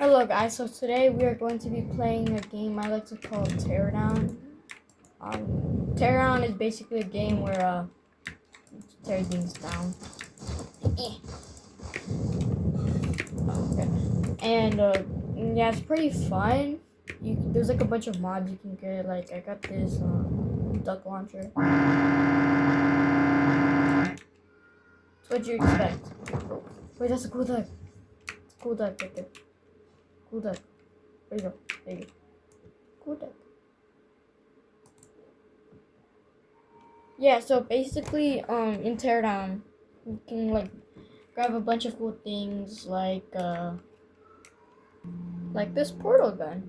Hello guys, so today we are going to be playing a game I like to call teardown. Teardown is basically a game where tear things down. Okay. And yeah, it's pretty fun. There's like a bunch of mods you can get. Like I got this duck launcher. What'd you expect? Oh, wait, that's a cool duck. It's a cool duck right there. Cool duck. There you go. There you go. Cool duck. Yeah, so basically, in teardown, you can like grab a bunch of cool things like this portal gun.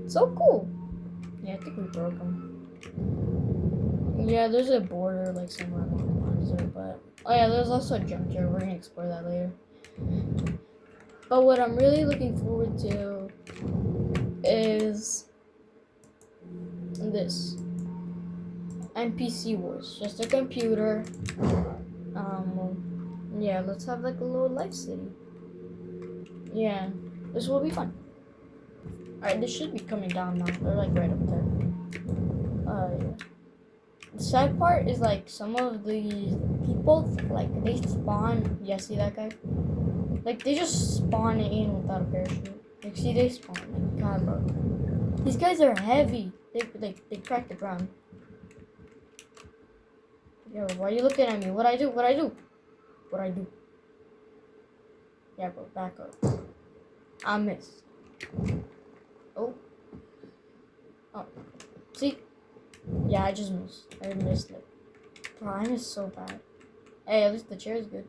So cool. Yeah, I think we broke them. Yeah, there's a border like somewhere along the lines there, but oh yeah, there's also a junkyard. We're gonna explore that later. But what I'm really looking forward to is this NPC Wars. Just a computer. Yeah, let's have like a little life city. Yeah, this will be fun. Alright, this should be coming down now. They're like right up there. Yeah. The sad part is like some of the people like they spawn. Yeah, see that guy? Like they just spawn in without a parachute. Like see they spawn. Like God, bro. These guys are heavy. They crack the ground. Yo, why are you looking at me? What I do? What I do? What I do? Yeah, bro, back up. I missed. Oh. Oh. See? Yeah, I just missed. I missed it. Bro, I missed so bad. Hey, at least the chair is good.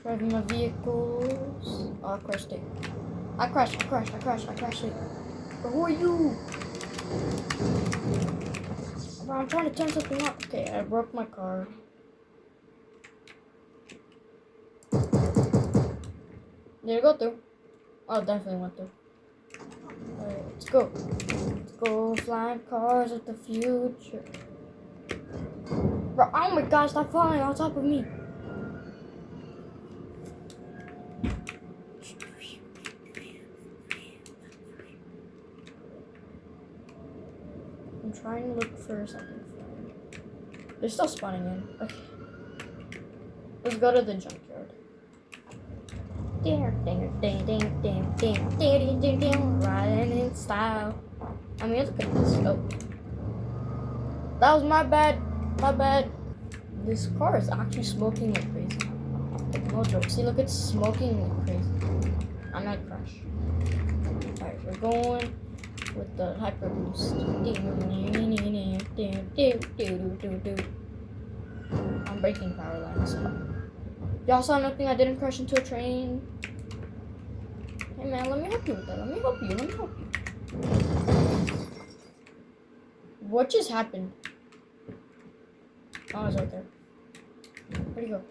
Driving my vehicles. Oh, I crashed it. I crashed it. Bro, who are you? Bro, I'm trying to turn something up. Okay, I broke my car. Did it go through? Oh, definitely went through. Alright, let's go. Let's go flying cars of the future. Bro, oh my gosh, stop falling on top of me. I'm trying to look for something fun. They're still spawning in. Okay. Let's go to the junkyard. Riding in style. I mean, look at this. Oh. That was my bad. My bad. This car is actually smoking like crazy. Like, no joke. See, look, it's smoking like crazy. I might crash. Alright, we're going with the hyper boost. I'm breaking power lines. Y'all saw nothing? I didn't crash into a train. Hey man, let me help you with that. Let me help you. What just happened? Oh, it's right there. Where'd he go?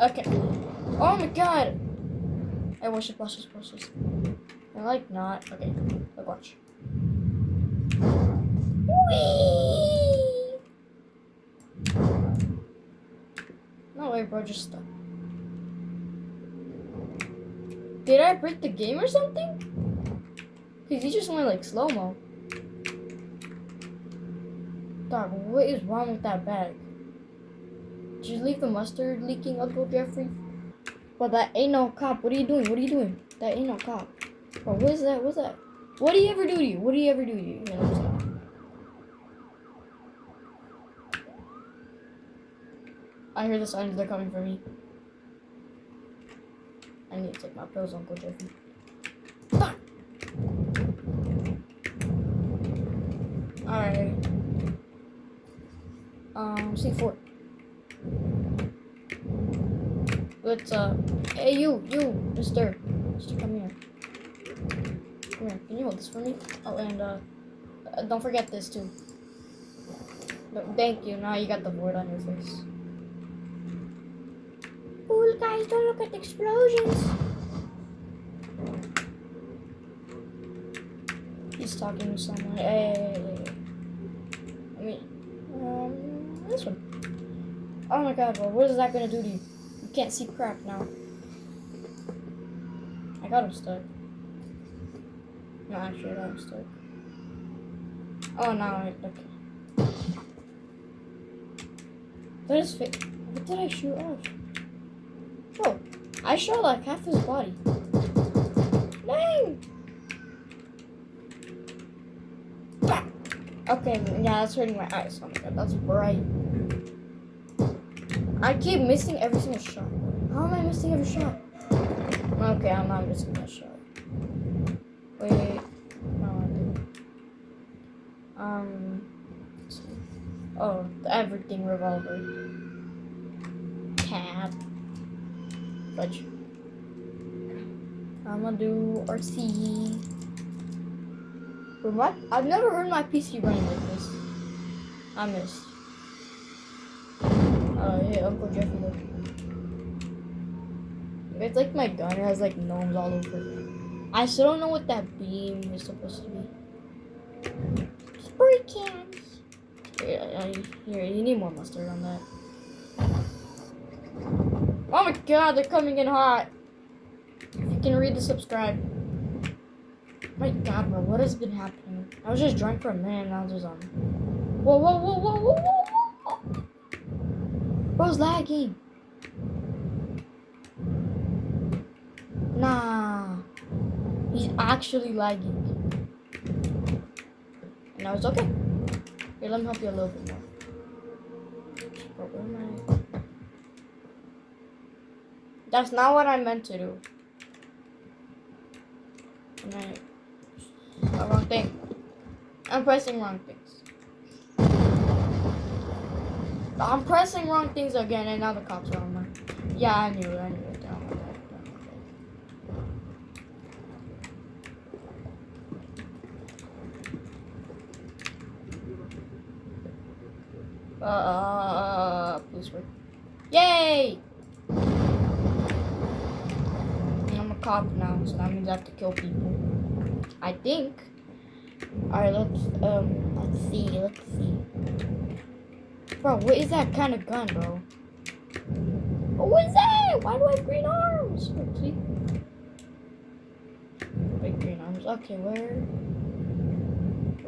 Okay. Oh my god! Hey, watch this. I like not. Okay, look, watch. Whee! No way, bro, just stuck. Did I break the game or something? Cause he just went like slow-mo. Dog, what is wrong with that bag? Did you leave the mustard leaking, Uncle Jeffrey? But that ain't no cop. What are you doing? That ain't no cop. Bro, what is that? What do you ever do to you? You know what I'm saying? I hear the signs. They're coming for me. I need to take my pills, Uncle Jeffrey. Ah! Alright. C4. Let's, hey, you, mister, come here. Come here, can you hold this for me? Oh, and, don't forget this, too. No, thank you, now you got the board on your face. Cool, guys, don't look at the explosions. He's talking to someone. Hey. I mean, this one. Oh my god, bro. What is that gonna do to you? You can't see crap now. I got him stuck. No, actually, I got him stuck. Oh, no. Okay. That is fake. What did I shoot off? Bro, I shot like half his body. Dang! Okay, yeah, that's hurting my eyes. Oh my god, that's bright. I keep missing every single shot. How am I missing every shot? Okay, I'm not missing that shot. Wait. No, I didn't. Let's see. Oh, the everything revolver. Tab. Fudge. I'm gonna do RC. For what? I've never heard my PC running like this. I missed. Hey, Uncle Jeffy, look. It's like my gun. It has like gnomes all over it. I still don't know what that beam is supposed to be. Spray cans. Here, you need more mustard on that. Oh my god, they're coming in hot. If you can read the subscribe. My god, bro, what has been happening? I was just drunk for a minute and I was just on. Whoa, whoa, whoa, whoa, whoa, whoa, whoa. Bro's lagging. Nah. He's actually lagging. No, it's okay. Here, let me help you a little bit more. Bro, where am I? That's not what I meant to do. Wrong thing. I'm pressing wrong things. I'm pressing wrong things again, and now the cops are on my. Yeah, I knew it. Police work. Yay! I'm a cop now, so that means I have to kill people. I think. Alright, let's see. Bro, what is that kind of gun, bro? What is that? Why do I have green arms? See? Big green arms. Okay, where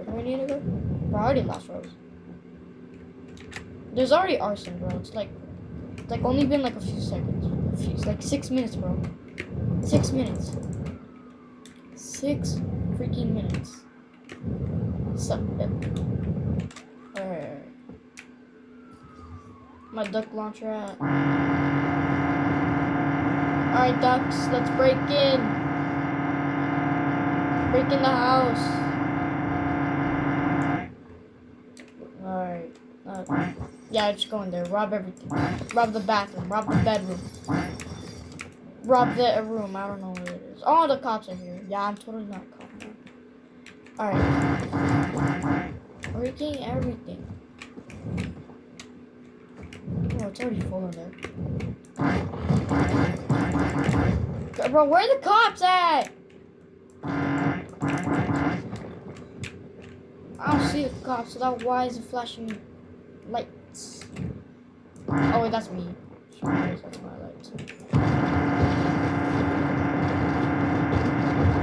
do I need to go? Bro, I already lost Rose. There's already arson, bro. It's like only been like a few seconds. It's like 6 minutes, bro. 6 minutes. 6 freaking minutes. Suck them. Alright. My duck launcher at. Alright, ducks, let's break in. Break in the house. Alright. Yeah, just go in there. Rob everything. Rob the bathroom. Rob the bedroom. Rob the room. I don't know what it is. Oh, the cops are here. Yeah, I'm totally not a cop now. Alright. Breaking everything. Oh, it's already full in there. Bro, where are the cops at? I don't see the cops, so that why is it flashing lights? Oh wait, that's me. That's my lights.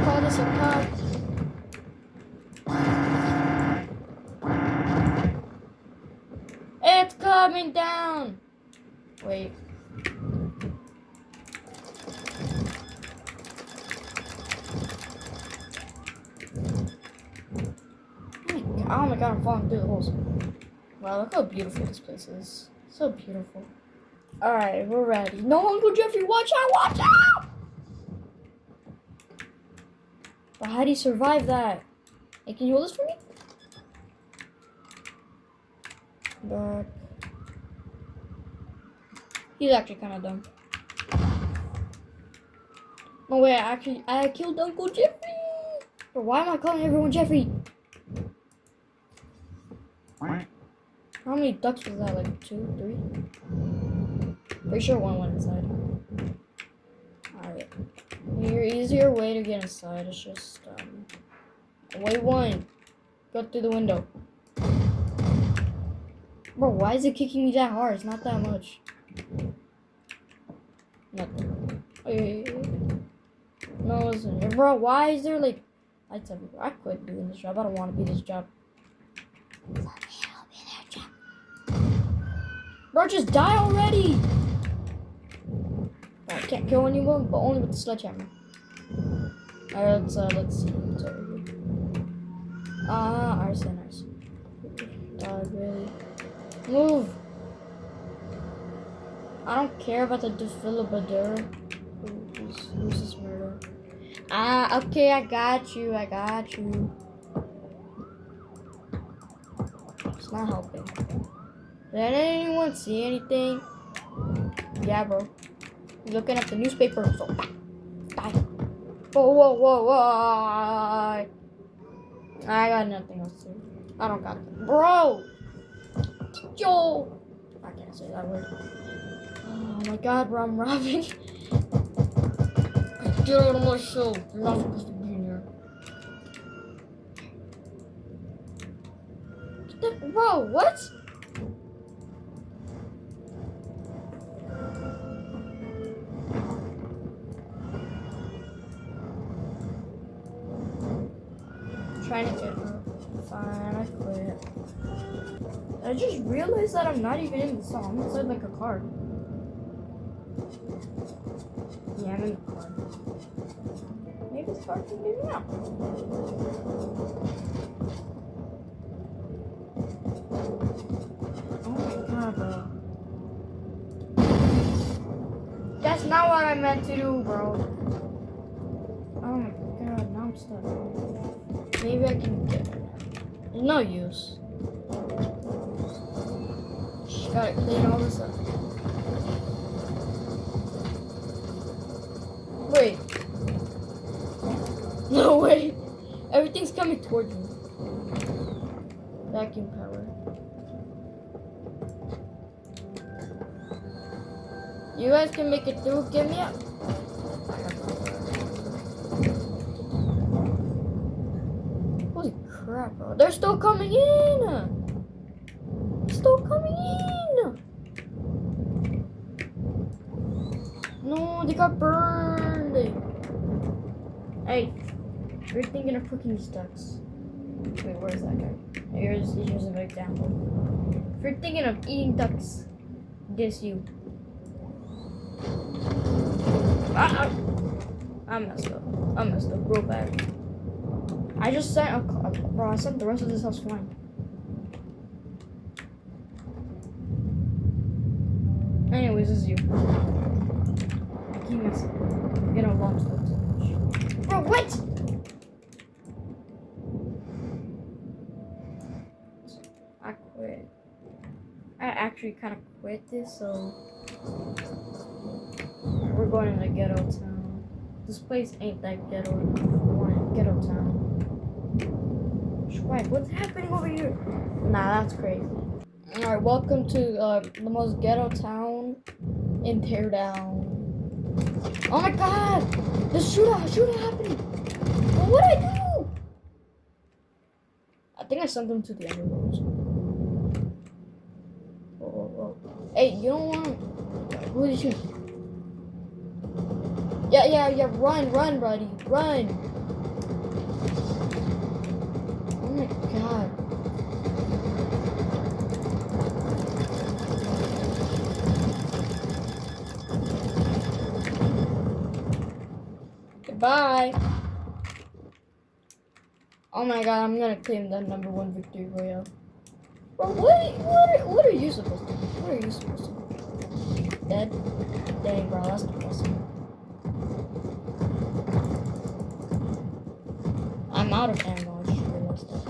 Call this a cop. It's coming down. Wait. Oh my god, I'm falling through the holes. Wow, look how beautiful this place is. So beautiful. Alright, we're ready. No, Uncle Jeffrey, watch out, watch out! But how do you survive that? Hey, can you hold this for me? But he's actually kind of dumb. No way, I killed Uncle Jeffrey! But why am I calling everyone Jeffrey? How many ducks was that? Like 2, 3? Pretty sure one went inside. Alright. Your easier way to get inside is just Wait one. Go through the window. Bro, why is it kicking me that hard? It's not that much. Nothing. Wait. No, listen. Bro, why is there like lights everywhere? I quit doing this job. I don't want to be this job. Bro, just die already! I can't kill anyone, but only with the sledgehammer. Alright, let's see what's over here. Arson. God, really? Move! I don't care about the defibrillator. Who's this murder? Okay, I got you. It's not helping. Did anyone see anything? Yeah, bro. You're looking at the newspaper, so die. Whoa. I got nothing else to do. I don't got them. Bro! Yo! I can't say that word. Oh my god, bro, I'm robbing. Get out of my show. You're not supposed to be in here. Bro, what? Trying to get her. Fine, I quit. I just realized that I'm not even in the song. I'm inside like a car. Yeah, I'm in the car. Maybe this car can get me out. Oh my god, bro. That's not what I meant to do, bro. Oh my god, now I'm stuck. Maybe I can get her. There's no use. Just gotta clean all this up. Wait. No way. Everything's coming towards me. Vacuum power. You guys can make it through. Get me up. Holy crap, bro. They're still coming in. No, they got burned. Hey, you're thinking of cooking these ducks. Wait, where's that guy? Here's an example. If you're thinking of eating ducks, this you. I messed up real bad. I just sent bro, I sent the rest of this house flying. Anyways, this is you. I keep messing up. You know, long stuff. Bro, what? I quit. I actually kind of quit this, so we're going in the ghetto town. This place ain't that ghetto enough. We're in ghetto town. Swag, what's happening over here? Nah, that's crazy. Alright, welcome to the most ghetto town in Teardown. Oh my god! The shootout happening! Well, what did I do? I think I sent them to the underworld. Whoa. Hey, you don't want... Who are you shooting? Yeah, run, buddy, run! Oh my god. Goodbye! Oh my god, I'm gonna claim the #1 victory royale. Bro, what are you supposed to do? What are you supposed to do? Dead? Dang, bro, that's depressing. I'm out of ammo. I just realized that.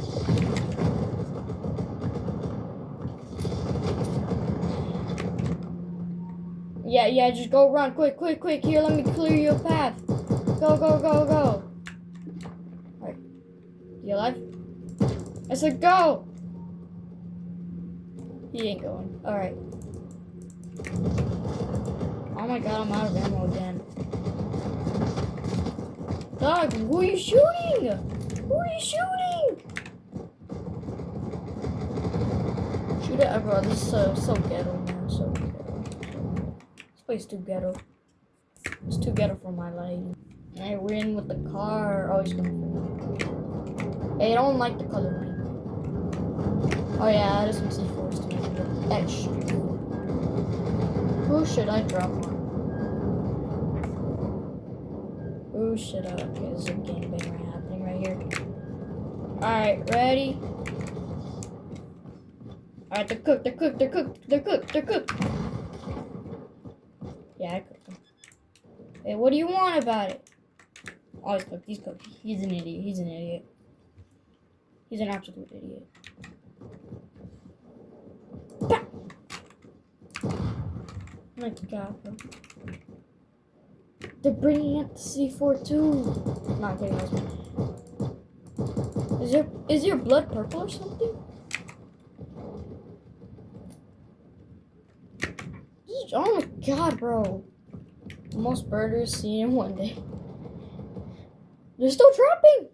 Yeah, just go run. Quick. Here, let me clear your path. Go. Alright. You alive? I said go! He ain't going. Alright. Oh my god, I'm out of ammo again. Dog, who are you shooting? Who are you shooting? Dude, bro, this is so ghetto, man. So ghetto. This place is too ghetto. It's too ghetto for my liking. Hey, we're in with the car. Oh, he's coming for me. Hey, I don't like the color pink. Oh yeah, there's some C4s to make it look extra. Who should I drop on? Who should I? Okay, there's a gangbang happening right here. Alright, ready? Alright, they're cooked. Yeah, I cooked them. Hey, what do you want about it? Oh, he's cooked. He's cooked. He's an idiot. He's an idiot. He's an absolute idiot. Bah! Oh my god, bro. They're bringing up the C4 too. Not kidding, is your blood purple or something? Oh my god, bro. Most birders seen in one day. They're still dropping.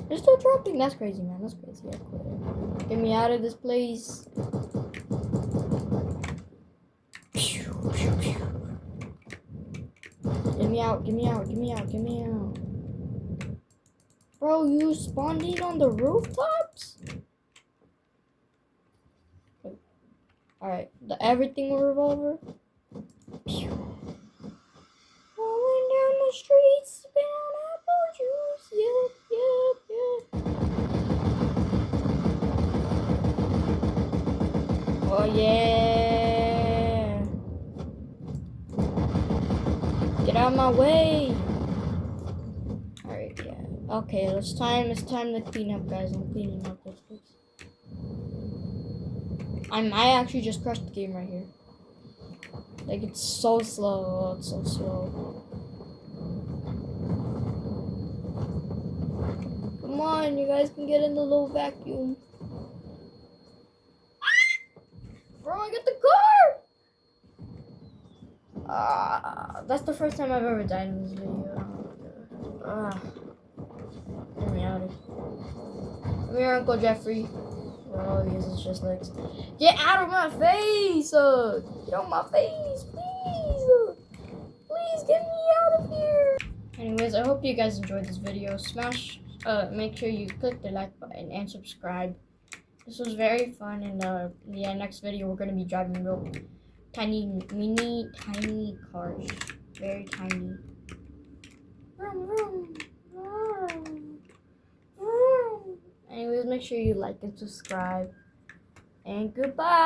They're still dropping. That's crazy, man. That's crazy. I quit. Get me out of this place. Get me out. Get me out. Get me out. Get me out. Bro, you spawned in on the rooftops? Alright, the everything revolver. Rolling down the streets, spitting on apple juice. Yep. Oh yeah. Get out of my way. Alright, yeah. Okay, it's time to clean up, guys. I'm cleaning up this place. I might actually just crush the game right here. Like, it's so slow. Oh, it's so slow. Come on, you guys can get in the little vacuum. Bro, I got the car! That's the first time I've ever died in this video. Get me out of here. Come here, Uncle Jeffrey. Oh, he uses just legs. Get out of my face! Get out of my face, please! Please get me out of here! Anyways, I hope you guys enjoyed this video. Make sure you click the like button and subscribe. This was very fun, and yeah, next video we're gonna be driving real tiny cars. Very tiny. Vroom, vroom, vroom, vroom. Anyways, make sure you like and subscribe. And goodbye.